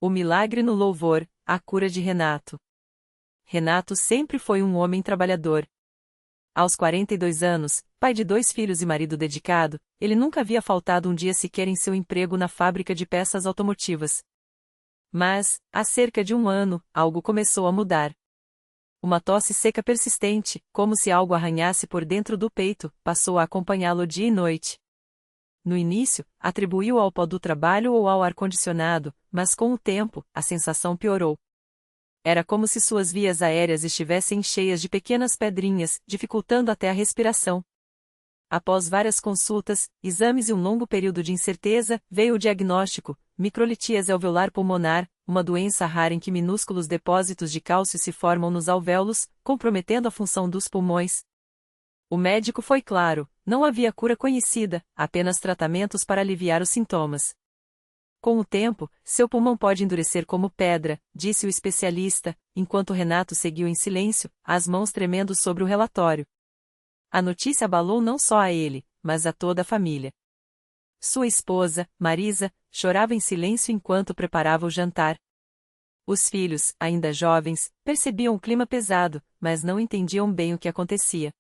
O milagre no louvor, a cura de Renato. Renato sempre foi um homem trabalhador. Aos 42 anos, pai de 2 filhos e marido dedicado, ele nunca havia faltado um dia sequer em seu emprego na fábrica de peças automotivas. Mas, há cerca de um ano, algo começou a mudar. Uma tosse seca persistente, como se algo arranhasse por dentro do peito, passou a acompanhá-lo dia e noite. No início, atribuiu ao pó do trabalho ou ao ar-condicionado, mas com o tempo, a sensação piorou. Era como se suas vias aéreas estivessem cheias de pequenas pedrinhas, dificultando até a respiração. Após várias consultas, exames e um longo período de incerteza, veio o diagnóstico: microlitíase alveolar pulmonar, uma doença rara em que minúsculos depósitos de cálcio se formam nos alvéolos, comprometendo a função dos pulmões. O médico foi claro: não havia cura conhecida, apenas tratamentos para aliviar os sintomas. Com o tempo, seu pulmão pode endurecer como pedra, disse o especialista, enquanto Renato seguiu em silêncio, as mãos tremendo sobre o relatório. A notícia abalou não só a ele, mas a toda a família. Sua esposa, Marisa, chorava em silêncio enquanto preparava o jantar. Os filhos, ainda jovens, percebiam o clima pesado, mas não entendiam bem o que acontecia.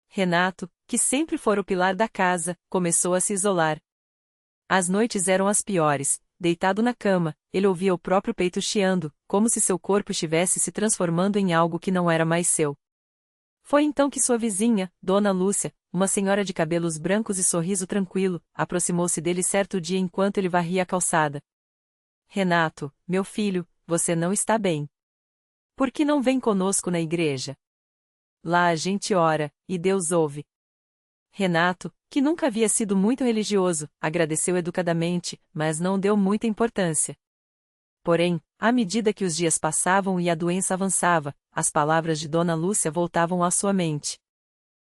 Renato, que sempre fora o pilar da casa, começou a se isolar. As noites eram as piores. Deitado na cama, ele ouvia o próprio peito chiando, como se seu corpo estivesse se transformando em algo que não era mais seu. Foi então que sua vizinha, Dona Lúcia, uma senhora de cabelos brancos e sorriso tranquilo, aproximou-se dele certo dia enquanto ele varria a calçada. Renato, meu filho, você não está bem. Por que não vem conosco na igreja? Lá a gente ora, e Deus ouve. Renato, que nunca havia sido muito religioso, agradeceu educadamente, mas não deu muita importância. Porém, à medida que os dias passavam e a doença avançava, as palavras de Dona Lúcia voltavam à sua mente.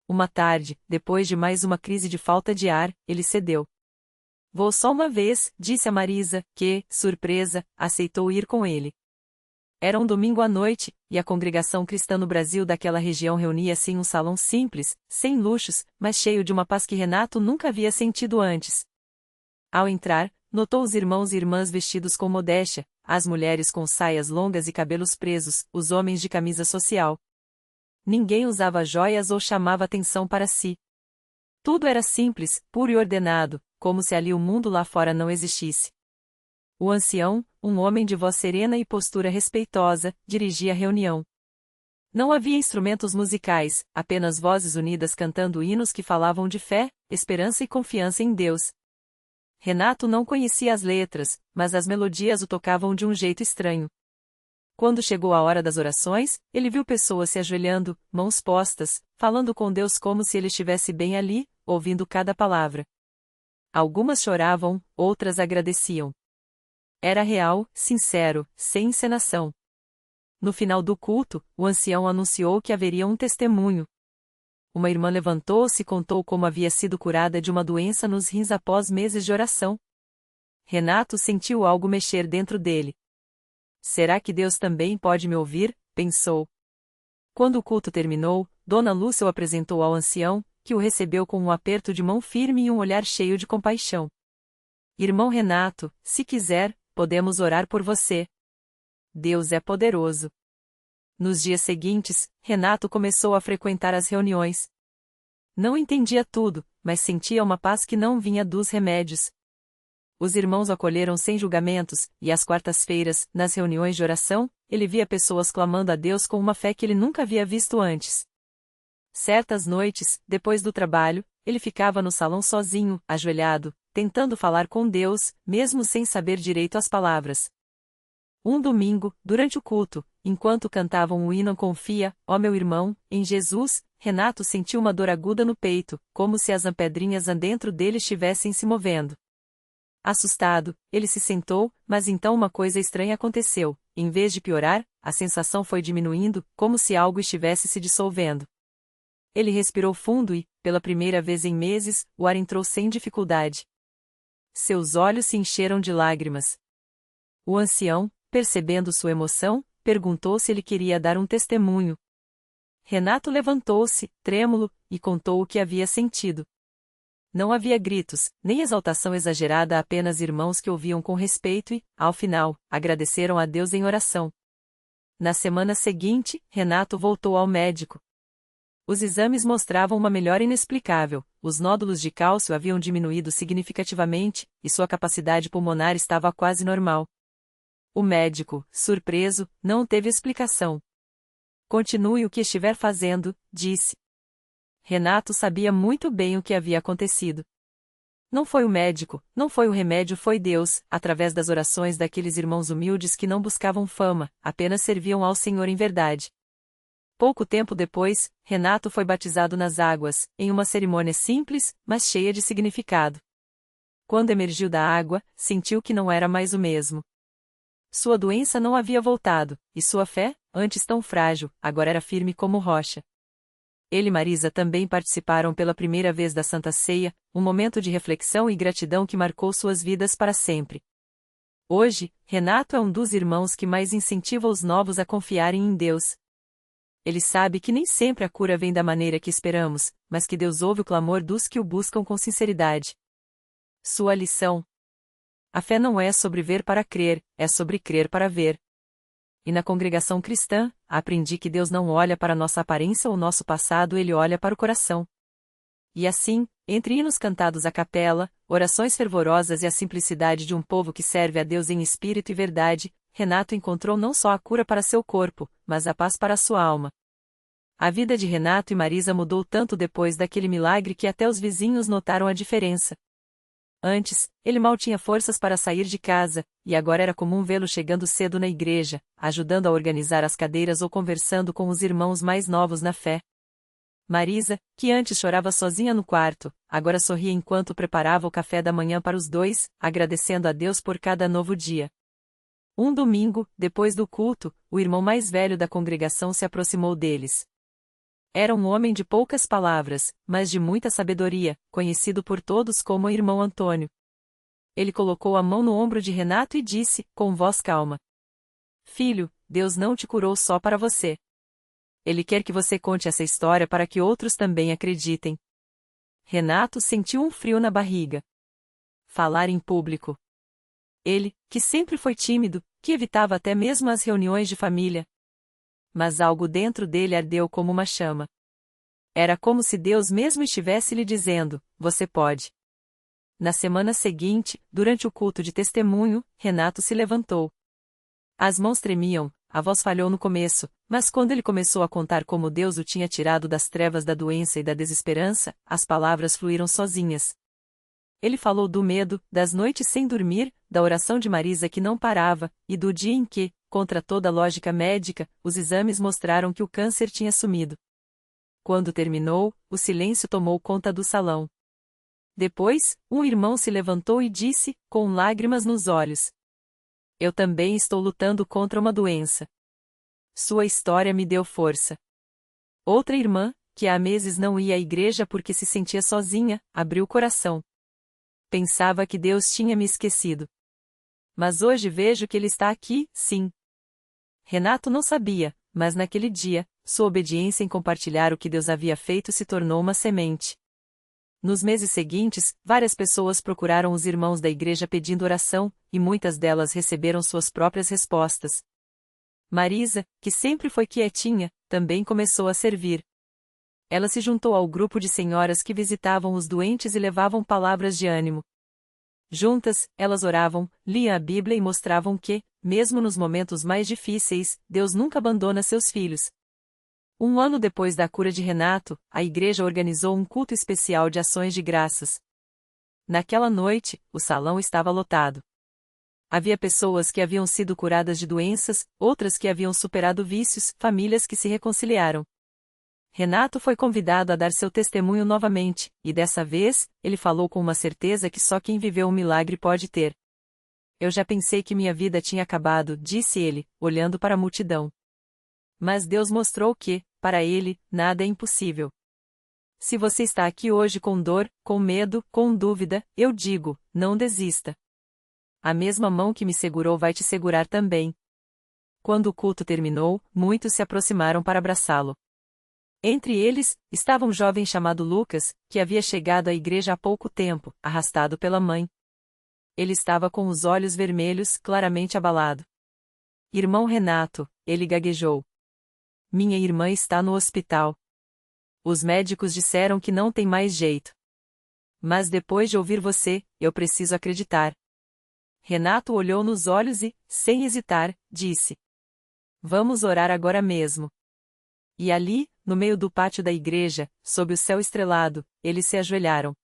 Uma tarde, depois de mais uma crise de falta de ar, ele cedeu. Vou só uma vez, disse a Marisa, que, surpresa, aceitou ir com ele. Era um domingo à noite, e a congregação cristã no Brasil daquela região reunia-se em um salão simples, sem luxos, mas cheio de uma paz que Renato nunca havia sentido antes. Ao entrar, notou os irmãos e irmãs vestidos com modéstia, as mulheres com saias longas e cabelos presos, os homens de camisa social. Ninguém usava joias ou chamava atenção para si. Tudo era simples, puro e ordenado, como se ali o mundo lá fora não existisse. O ancião, um homem de voz serena e postura respeitosa, dirigia a reunião. Não havia instrumentos musicais, apenas vozes unidas cantando hinos que falavam de fé, esperança e confiança em Deus. Renato não conhecia as letras, mas as melodias o tocavam de um jeito estranho. Quando chegou a hora das orações, ele viu pessoas se ajoelhando, mãos postas, falando com Deus como se ele estivesse bem ali, ouvindo cada palavra. Algumas choravam, outras agradeciam. Era real, sincero, sem encenação. No final do culto, o ancião anunciou que haveria um testemunho. Uma irmã levantou-se e contou como havia sido curada de uma doença nos rins após meses de oração. Renato sentiu algo mexer dentro dele. Será que Deus também pode me ouvir? Pensou. Quando o culto terminou, Dona Lúcia o apresentou ao ancião, que o recebeu com um aperto de mão firme e um olhar cheio de compaixão. Irmão Renato, se quiser, podemos orar por você. Deus é poderoso. Nos dias seguintes, Renato começou a frequentar as reuniões. Não entendia tudo, mas sentia uma paz que não vinha dos remédios. Os irmãos o acolheram sem julgamentos, e às quartas-feiras, nas reuniões de oração, ele via pessoas clamando a Deus com uma fé que ele nunca havia visto antes. Certas noites, depois do trabalho, ele ficava no salão sozinho, ajoelhado, tentando falar com Deus, mesmo sem saber direito as palavras. Um domingo, durante o culto, enquanto cantavam o hino Confia, ó meu irmão, em Jesus, Renato sentiu uma dor aguda no peito, como se as pedrinhas dentro dele estivessem se movendo. Assustado, ele se sentou, mas então uma coisa estranha aconteceu. Em vez de piorar, a sensação foi diminuindo, como se algo estivesse se dissolvendo. Ele respirou fundo e, pela primeira vez em meses, o ar entrou sem dificuldade. Seus olhos se encheram de lágrimas. O ancião, percebendo sua emoção, perguntou se ele queria dar um testemunho. Renato levantou-se, trêmulo, e contou o que havia sentido. Não havia gritos, nem exaltação exagerada, apenas irmãos que ouviam com respeito e, ao final, agradeceram a Deus em oração. Na semana seguinte, Renato voltou ao médico. Os exames mostravam uma melhora inexplicável, os nódulos de cálcio haviam diminuído significativamente, e sua capacidade pulmonar estava quase normal. O médico, surpreso, não teve explicação. Continue o que estiver fazendo, disse. Renato sabia muito bem o que havia acontecido. Não foi o médico, não foi o remédio, foi Deus, através das orações daqueles irmãos humildes que não buscavam fama, apenas serviam ao Senhor em verdade. Pouco tempo depois, Renato foi batizado nas águas, em uma cerimônia simples, mas cheia de significado. Quando emergiu da água, sentiu que não era mais o mesmo. Sua doença não havia voltado, e sua fé, antes tão frágil, agora era firme como rocha. Ele e Marisa também participaram pela primeira vez da Santa Ceia, um momento de reflexão e gratidão que marcou suas vidas para sempre. Hoje, Renato é um dos irmãos que mais incentiva os novos a confiarem em Deus. Ele sabe que nem sempre a cura vem da maneira que esperamos, mas que Deus ouve o clamor dos que o buscam com sinceridade. Sua lição: a fé não é sobre ver para crer, é sobre crer para ver. E na congregação cristã, aprendi que Deus não olha para nossa aparência ou nosso passado, Ele olha para o coração. E assim, entre hinos cantados à capela, orações fervorosas e a simplicidade de um povo que serve a Deus em espírito e verdade, Renato encontrou não só a cura para seu corpo, mas a paz para a sua alma. A vida de Renato e Marisa mudou tanto depois daquele milagre que até os vizinhos notaram a diferença. Antes, ele mal tinha forças para sair de casa, e agora era comum vê-lo chegando cedo na igreja, ajudando a organizar as cadeiras ou conversando com os irmãos mais novos na fé. Marisa, que antes chorava sozinha no quarto, agora sorria enquanto preparava o café da manhã para os dois, agradecendo a Deus por cada novo dia. Um domingo, depois do culto, o irmão mais velho da congregação se aproximou deles. Era um homem de poucas palavras, mas de muita sabedoria, conhecido por todos como o irmão Antônio. Ele colocou a mão no ombro de Renato e disse, com voz calma: Filho, Deus não te curou só para você. Ele quer que você conte essa história para que outros também acreditem. Renato sentiu um frio na barriga. Falar em público. Ele, que sempre foi tímido, que evitava até mesmo as reuniões de família. Mas algo dentro dele ardeu como uma chama. Era como se Deus mesmo estivesse lhe dizendo: você pode. Na semana seguinte, durante o culto de testemunho, Renato se levantou. As mãos tremiam, a voz falhou no começo, mas quando ele começou a contar como Deus o tinha tirado das trevas da doença e da desesperança, as palavras fluíram sozinhas. Ele falou do medo, das noites sem dormir, da oração de Marisa que não parava, e do dia em que, contra toda a lógica médica, os exames mostraram que o câncer tinha sumido. Quando terminou, o silêncio tomou conta do salão. Depois, um irmão se levantou e disse, com lágrimas nos olhos: Eu também estou lutando contra uma doença. Sua história me deu força. Outra irmã, que há meses não ia à igreja porque se sentia sozinha, abriu o coração. Pensava que Deus tinha me esquecido. Mas hoje vejo que Ele está aqui, sim. Renato não sabia, mas naquele dia, sua obediência em compartilhar o que Deus havia feito se tornou uma semente. Nos meses seguintes, várias pessoas procuraram os irmãos da igreja pedindo oração, e muitas delas receberam suas próprias respostas. Marisa, que sempre foi quietinha, também começou a servir. Ela se juntou ao grupo de senhoras que visitavam os doentes e levavam palavras de ânimo. Juntas, elas oravam, liam a Bíblia e mostravam que, mesmo nos momentos mais difíceis, Deus nunca abandona seus filhos. Um ano depois da cura de Renato, a igreja organizou um culto especial de ações de graças. Naquela noite, o salão estava lotado. Havia pessoas que haviam sido curadas de doenças, outras que haviam superado vícios, famílias que se reconciliaram. Renato foi convidado a dar seu testemunho novamente, e dessa vez, ele falou com uma certeza que só quem viveu um milagre pode ter. Eu já pensei que minha vida tinha acabado, disse ele, olhando para a multidão. Mas Deus mostrou que, para ele, nada é impossível. Se você está aqui hoje com dor, com medo, com dúvida, eu digo, não desista. A mesma mão que me segurou vai te segurar também. Quando o culto terminou, muitos se aproximaram para abraçá-lo. Entre eles, estava um jovem chamado Lucas, que havia chegado à igreja há pouco tempo, arrastado pela mãe. Ele estava com os olhos vermelhos, claramente abalado. Irmão Renato, ele gaguejou. Minha irmã está no hospital. Os médicos disseram que não tem mais jeito. Mas depois de ouvir você, eu preciso acreditar. Renato olhou nos olhos e, sem hesitar, disse: Vamos orar agora mesmo. E ali, no meio do pátio da igreja, sob o céu estrelado, eles se ajoelharam.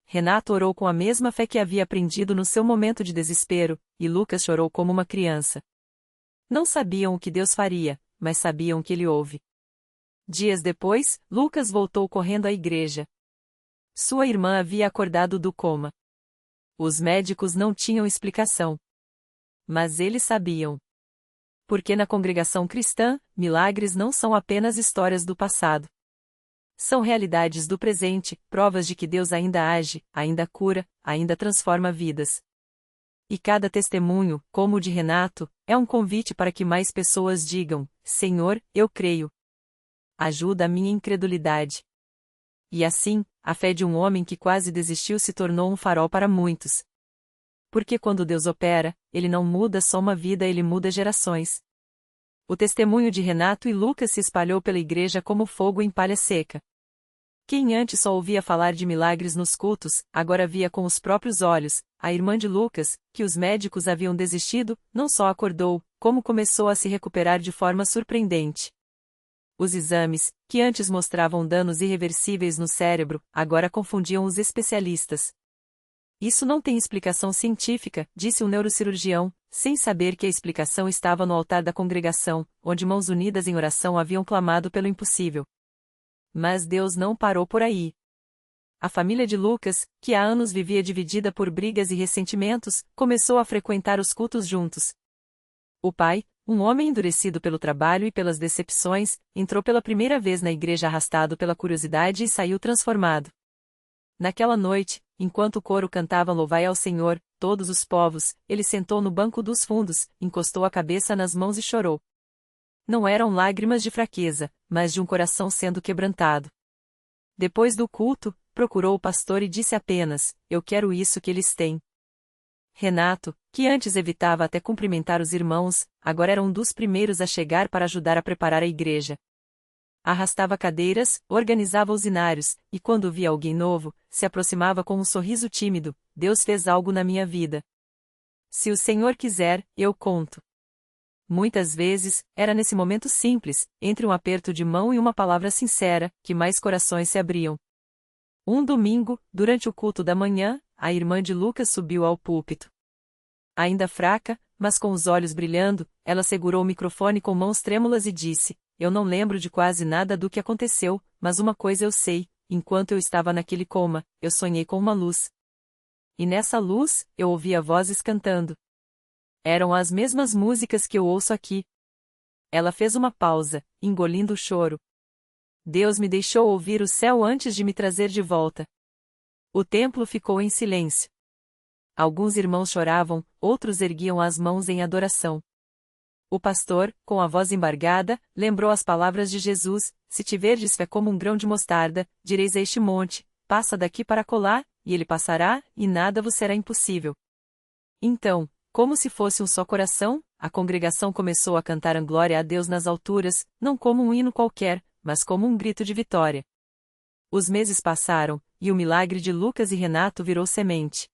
Renato orou com a mesma fé que havia aprendido no seu momento de desespero, e Lucas chorou como uma criança. Não sabiam o que Deus faria, mas sabiam que ele ouve. Dias depois, Lucas voltou correndo à igreja. Sua irmã havia acordado do coma. Os médicos não tinham explicação. Mas eles sabiam. Porque na congregação cristã, milagres não são apenas histórias do passado. São realidades do presente, provas de que Deus ainda age, ainda cura, ainda transforma vidas. E cada testemunho, como o de Renato, é um convite para que mais pessoas digam: Senhor, eu creio. Ajuda a minha incredulidade. E assim, a fé de um homem que quase desistiu se tornou um farol para muitos. Porque quando Deus opera, ele não muda só uma vida, ele muda gerações. O testemunho de Renato e Lucas se espalhou pela igreja como fogo em palha seca. Quem antes só ouvia falar de milagres nos cultos, agora via com os próprios olhos: a irmã de Lucas, que os médicos haviam desistido, não só acordou, como começou a se recuperar de forma surpreendente. Os exames, que antes mostravam danos irreversíveis no cérebro, agora confundiam os especialistas. Isso não tem explicação científica, disse o neurocirurgião, sem saber que a explicação estava no altar da congregação, onde mãos unidas em oração haviam clamado pelo impossível. Mas Deus não parou por aí. A família de Lucas, que há anos vivia dividida por brigas e ressentimentos, começou a frequentar os cultos juntos. O pai, um homem endurecido pelo trabalho e pelas decepções, entrou pela primeira vez na igreja arrastado pela curiosidade e saiu transformado. Naquela noite, enquanto o coro cantava Louvai ao Senhor, todos os povos, ele sentou no banco dos fundos, encostou a cabeça nas mãos e chorou. Não eram lágrimas de fraqueza, mas de um coração sendo quebrantado. Depois do culto, procurou o pastor e disse apenas: Eu quero isso que eles têm. Renato, que antes evitava até cumprimentar os irmãos, agora era um dos primeiros a chegar para ajudar a preparar a igreja. Arrastava cadeiras, organizava usinários, e quando via alguém novo, se aproximava com um sorriso tímido: Deus fez algo na minha vida. Se o Senhor quiser, eu conto. Muitas vezes, era nesse momento simples, entre um aperto de mão e uma palavra sincera, que mais corações se abriam. Um domingo, durante o culto da manhã, a irmã de Lucas subiu ao púlpito. Ainda fraca, mas com os olhos brilhando, ela segurou o microfone com mãos trêmulas e disse: Eu não lembro de quase nada do que aconteceu, mas uma coisa eu sei: enquanto eu estava naquele coma, eu sonhei com uma luz. E nessa luz, eu ouvia vozes cantando. Eram as mesmas músicas que eu ouço aqui. Ela fez uma pausa, engolindo o choro. Deus me deixou ouvir o céu antes de me trazer de volta. O templo ficou em silêncio. Alguns irmãos choravam, outros erguiam as mãos em adoração. O pastor, com a voz embargada, lembrou as palavras de Jesus: Se tiverdes fé como um grão de mostarda, direis a este monte: passa daqui para acolá, e ele passará, e nada vos será impossível. Então, como se fosse um só coração, a congregação começou a cantar glória a Deus nas alturas, não como um hino qualquer, mas como um grito de vitória. Os meses passaram, e o milagre de Lucas e Renato virou semente.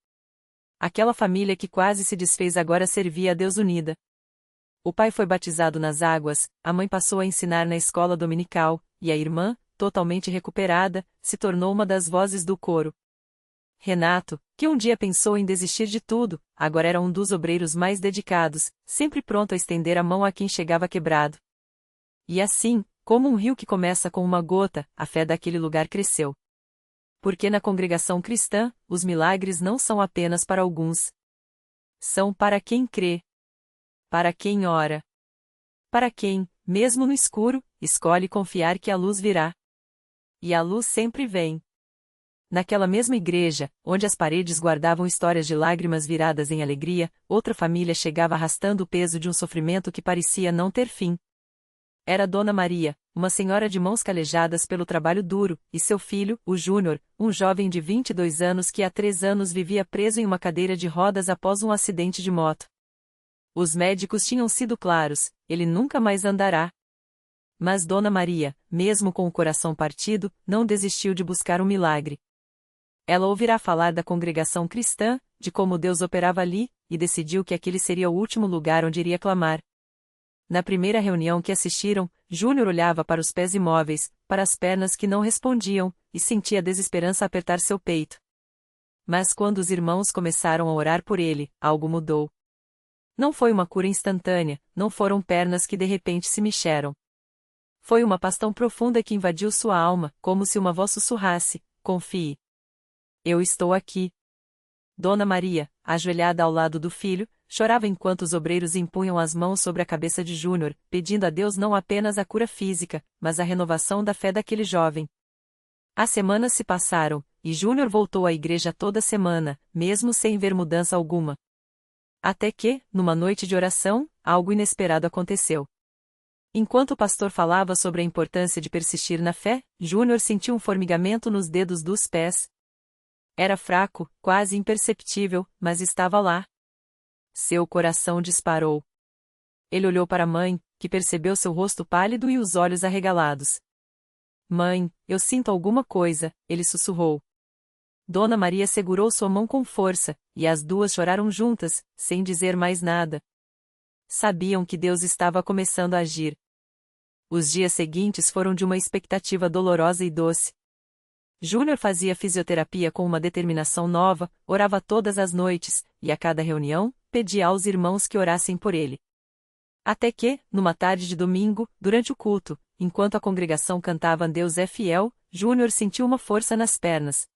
Aquela família que quase se desfez agora servia a Deus unida. O pai foi batizado nas águas, a mãe passou a ensinar na escola dominical, e a irmã, totalmente recuperada, se tornou uma das vozes do coro. Renato, que um dia pensou em desistir de tudo, agora era um dos obreiros mais dedicados, sempre pronto a estender a mão a quem chegava quebrado. E assim, como um rio que começa com uma gota, a fé daquele lugar cresceu. Porque na congregação cristã, os milagres não são apenas para alguns. São para quem crê. Para quem ora. Para quem, mesmo no escuro, escolhe confiar que a luz virá. E a luz sempre vem. Naquela mesma igreja, onde as paredes guardavam histórias de lágrimas viradas em alegria, outra família chegava arrastando o peso de um sofrimento que parecia não ter fim. Era Dona Maria, uma senhora de mãos calejadas pelo trabalho duro, e seu filho, o Júnior, um jovem de 22 anos que há 3 anos vivia preso em uma cadeira de rodas após um acidente de moto. Os médicos tinham sido claros: ele nunca mais andará. Mas Dona Maria, mesmo com o coração partido, não desistiu de buscar um milagre. Ela ouvirá falar da congregação cristã, de como Deus operava ali, e decidiu que aquele seria o último lugar onde iria clamar. Na primeira reunião que assistiram, Júnior olhava para os pés imóveis, para as pernas que não respondiam, e sentia a desesperança apertar seu peito. Mas quando os irmãos começaram a orar por ele, algo mudou. Não foi uma cura instantânea, não foram pernas que de repente se mexeram. Foi uma paz tão profunda que invadiu sua alma, como se uma voz sussurrasse: confie. Eu estou aqui. Dona Maria, ajoelhada ao lado do filho, chorava enquanto os obreiros impunham as mãos sobre a cabeça de Júnior, pedindo a Deus não apenas a cura física, mas a renovação da fé daquele jovem. As semanas se passaram, e Júnior voltou à igreja toda semana, mesmo sem ver mudança alguma. Até que, numa noite de oração, algo inesperado aconteceu. Enquanto o pastor falava sobre a importância de persistir na fé, Júnior sentiu um formigamento nos dedos dos pés. Era fraco, quase imperceptível, mas estava lá. Seu coração disparou. Ele olhou para a mãe, que percebeu seu rosto pálido e os olhos arregalados. Mãe, eu sinto alguma coisa, ele sussurrou. Dona Maria segurou sua mão com força, e as duas choraram juntas, sem dizer mais nada. Sabiam que Deus estava começando a agir. Os dias seguintes foram de uma expectativa dolorosa e doce. Júnior fazia fisioterapia com uma determinação nova, orava todas as noites, e a cada reunião, pedia aos irmãos que orassem por ele. Até que, numa tarde de domingo, durante o culto, enquanto a congregação cantava Deus é fiel, Júnior sentiu uma força nas pernas.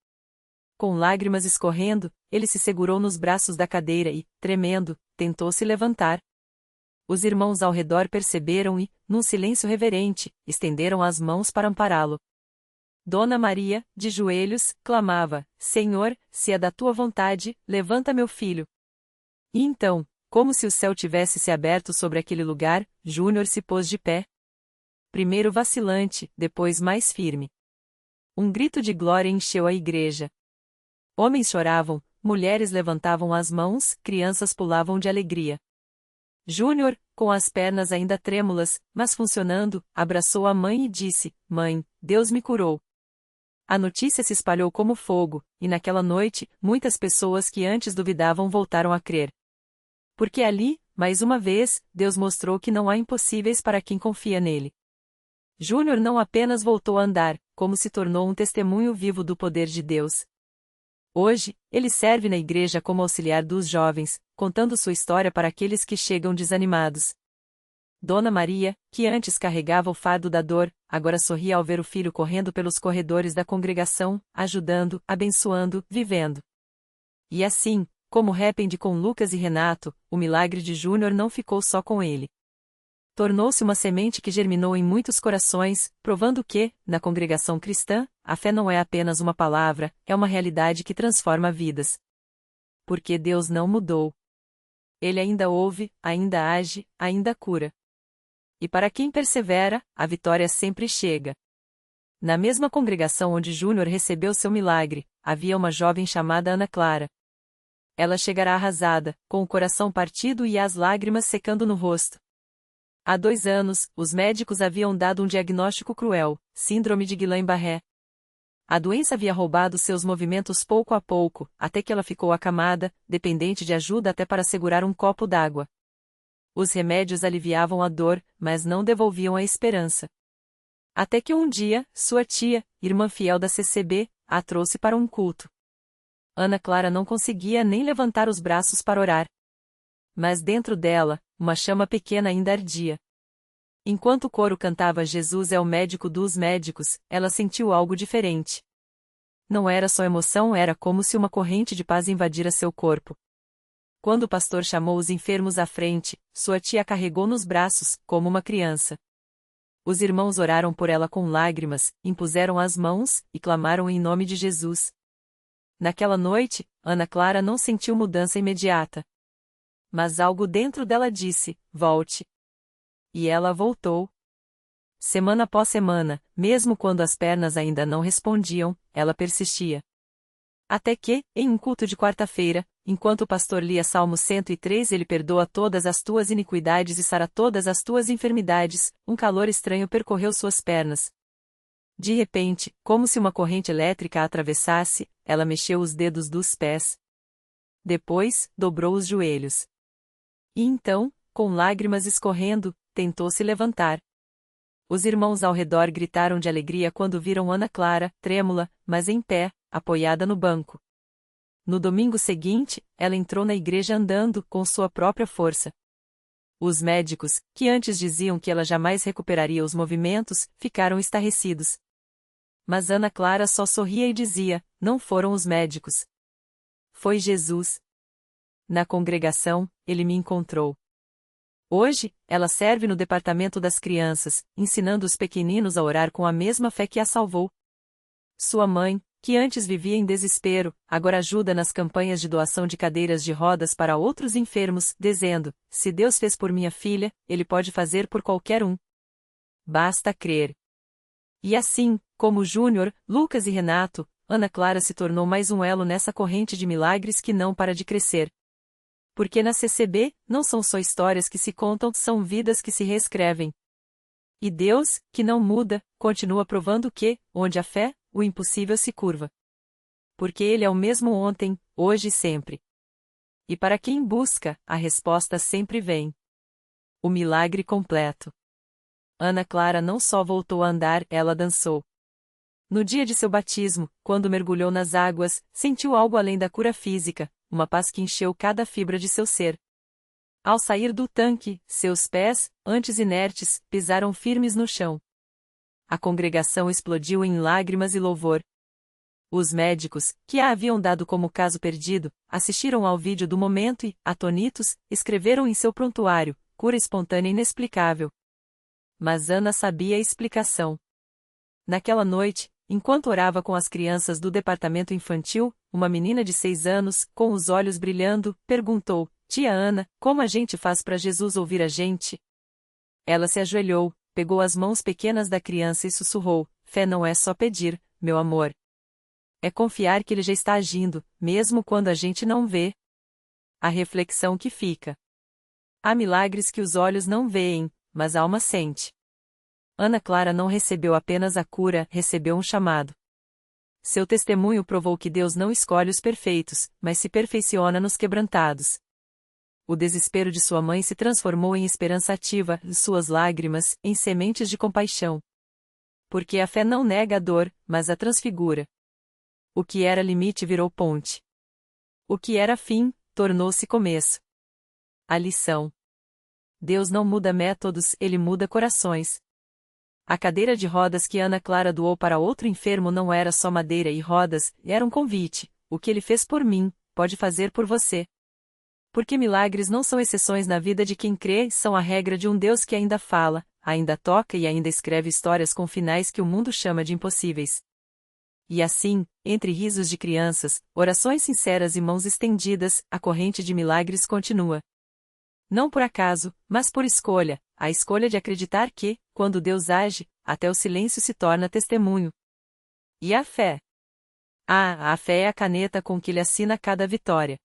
Com lágrimas escorrendo, ele se segurou nos braços da cadeira e, tremendo, tentou se levantar. Os irmãos ao redor perceberam e, num silêncio reverente, estenderam as mãos para ampará-lo. Dona Maria, de joelhos, clamava: Senhor, se é da tua vontade, levanta meu filho. E então, como se o céu tivesse se aberto sobre aquele lugar, Júnior se pôs de pé. Primeiro vacilante, depois mais firme. Um grito de glória encheu a igreja. Homens choravam, mulheres levantavam as mãos, crianças pulavam de alegria. Júnior, com as pernas ainda trêmulas, mas funcionando, abraçou a mãe e disse: Mãe, Deus me curou. A notícia se espalhou como fogo, e naquela noite, muitas pessoas que antes duvidavam voltaram a crer. Porque ali, mais uma vez, Deus mostrou que não há impossíveis para quem confia nele. Júnior não apenas voltou a andar, como se tornou um testemunho vivo do poder de Deus. Hoje, ele serve na igreja como auxiliar dos jovens, contando sua história para aqueles que chegam desanimados. Dona Maria, que antes carregava o fardo da dor, agora sorria ao ver o filho correndo pelos corredores da congregação, ajudando, abençoando, vivendo. E assim, como Happened com Lucas e Renato, o milagre de Júnior não ficou só com ele. Tornou-se uma semente que germinou em muitos corações, provando que, na congregação cristã, a fé não é apenas uma palavra, é uma realidade que transforma vidas. Porque Deus não mudou. Ele ainda ouve, ainda age, ainda cura. E para quem persevera, a vitória sempre chega. Na mesma congregação onde Júnior recebeu seu milagre, havia uma jovem chamada Ana Clara. Ela chegará arrasada, com o coração partido e as lágrimas secando no rosto. Há 2 anos, os médicos haviam dado um diagnóstico cruel: síndrome de Guillain-Barré. A doença havia roubado seus movimentos pouco a pouco, até que ela ficou acamada, dependente de ajuda até para segurar um copo d'água. Os remédios aliviavam a dor, mas não devolviam a esperança. Até que um dia, sua tia, irmã fiel da CCB, a trouxe para um culto. Ana Clara não conseguia nem levantar os braços para orar. Mas dentro dela, uma chama pequena ainda ardia. Enquanto o coro cantava Jesus é o médico dos médicos, ela sentiu algo diferente. Não era só emoção, era como se uma corrente de paz invadira seu corpo. Quando o pastor chamou os enfermos à frente, sua tia a carregou nos braços, como uma criança. Os irmãos oraram por ela com lágrimas, impuseram as mãos, e clamaram em nome de Jesus. Naquela noite, Ana Clara não sentiu mudança imediata. Mas algo dentro dela disse: volte. E ela voltou. Semana após semana, mesmo quando as pernas ainda não respondiam, ela persistia. Até que, em um culto de quarta-feira, enquanto o pastor lia Salmo 103, ele perdoa todas as tuas iniquidades e sara todas as tuas enfermidades, um calor estranho percorreu suas pernas. De repente, como se uma corrente elétrica a atravessasse, ela mexeu os dedos dos pés. Depois, dobrou os joelhos. E então, com lágrimas escorrendo, tentou se levantar. Os irmãos ao redor gritaram de alegria quando viram Ana Clara, trêmula, mas em pé, apoiada no banco. No domingo seguinte, ela entrou na igreja andando com sua própria força. Os médicos, que antes diziam que ela jamais recuperaria os movimentos, ficaram estarrecidos. Mas Ana Clara só sorria e dizia: não foram os médicos. Foi Jesus. Na congregação, ele me encontrou. Hoje, ela serve no departamento das crianças, ensinando os pequeninos a orar com a mesma fé que a salvou. Sua mãe, que antes vivia em desespero, agora ajuda nas campanhas de doação de cadeiras de rodas para outros enfermos, dizendo: se Deus fez por minha filha, Ele pode fazer por qualquer um. Basta crer. E assim, como Júnior, Lucas e Renato, Ana Clara se tornou mais um elo nessa corrente de milagres que não para de crescer. Porque na CCB, não são só histórias que se contam, são vidas que se reescrevem. E Deus, que não muda, continua provando que, onde há fé, o impossível se curva. Porque Ele é o mesmo ontem, hoje e sempre. E para quem busca, a resposta sempre vem. O milagre completo. Ana Clara não só voltou a andar, ela dançou. No dia de seu batismo, quando mergulhou nas águas, sentiu algo além da cura física, uma paz que encheu cada fibra de seu ser. Ao sair do tanque, seus pés, antes inertes, pisaram firmes no chão. A congregação explodiu em lágrimas e louvor. Os médicos, que a haviam dado como caso perdido, assistiram ao vídeo do momento e, atonitos, escreveram em seu prontuário: cura espontânea inexplicável. Mas Ana sabia a explicação. Naquela noite, enquanto orava com as crianças do departamento infantil, uma menina de 6 anos, com os olhos brilhando, perguntou: tia Ana, como a gente faz para Jesus ouvir a gente? Ela se ajoelhou, pegou as mãos pequenas da criança e sussurrou: fé não é só pedir, meu amor. É confiar que Ele já está agindo, mesmo quando a gente não vê. A reflexão que fica. Há milagres que os olhos não veem, mas a alma sente. Ana Clara não recebeu apenas a cura, recebeu um chamado. Seu testemunho provou que Deus não escolhe os perfeitos, mas se perfeiциona nos quebrantados. O desespero de sua mãe se transformou em esperança ativa, suas lágrimas, em sementes de compaixão. Porque a fé não nega a dor, mas a transfigura. O que era limite virou ponte. O que era fim, tornou-se começo. A lição. Deus não muda métodos, Ele muda corações. A cadeira de rodas que Ana Clara doou para outro enfermo não era só madeira e rodas, era um convite: o que Ele fez por mim, pode fazer por você. Porque milagres não são exceções na vida de quem crê, são a regra de um Deus que ainda fala, ainda toca e ainda escreve histórias com finais que o mundo chama de impossíveis. E assim, entre risos de crianças, orações sinceras e mãos estendidas, a corrente de milagres continua. Não por acaso, mas por escolha, a escolha de acreditar que, quando Deus age, até o silêncio se torna testemunho. E a fé? A fé é a caneta com que Ele assina cada vitória.